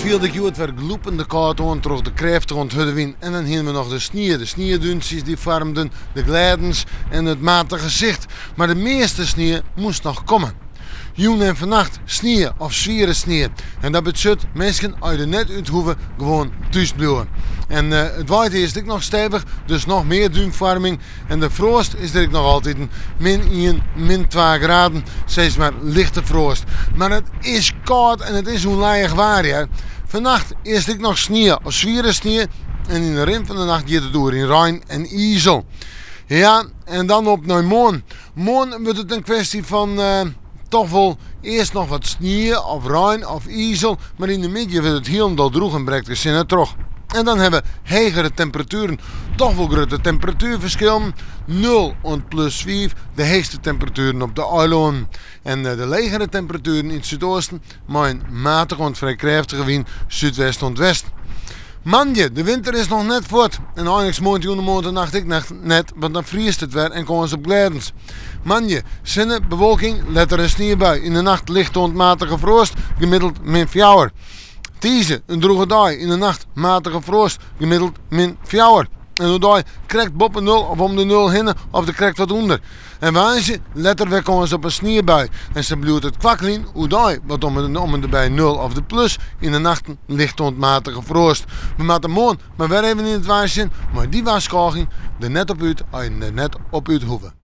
viel de het werd gloepende koud aan, terug de kreeft rond Huddewien. En dan hebben we nog de sneeuwdunstjes die vormden, de glijdens en het matige zicht. Maar de meeste sneeuw moest nog komen. Joen en vannacht sneeuw of zwieren sneeuw. En dat betekent mensen uit de net uit hoeven gewoon thuis blijven. En het waait is nog stevig, dus nog meer duimvorming. En de frost is er nog altijd een -1, -2 graden. Steeds maar lichte frost. Maar het is koud en het is onlijig waar. Ja. Vannacht is er nog sneeuw of zwieren sneeuw. En in de rim van de nacht gaat het door in Rijn en IJssel. Ja, en dan op naar morgen. Morgen wordt het een kwestie van... toch wel eerst nog wat sneeuw of Rijn of IJssel, maar in de middag wordt het helemaal droog en breekt de zin terug. En dan hebben we hogere temperaturen, toch wel grote temperatuurverschillen. 0 en +5, de hoogste temperaturen op de eilanden. En de lagere temperaturen in het zuidoosten, maar een matig en vrij krachtige wind zuidwest en west. Manje, de winter is nog net voort. En eigenlijk smoort je de nacht ik net, want dan vriest het weer en komen ze op glijdens. Manje, zinnen, bewolking, let er een sneeuwbui. In de nacht licht ontmatige frost, gemiddeld -4. Tieze, een droge dag. In de nacht matige frost, gemiddeld -4. En hoe dag krijgt Bob een 0 of om de 0 heen of de krijgt wat onder. En waanzin, letter weer komen ze op een sneeuwbui. En ze bloeit het kwakkelin, hoe dag wat om en bij 0 of de plus. In de nachten licht ontmatige frost. We maken morgen maar weer even in het waarschuwen, maar die waarschuwing er net op uit hoeven.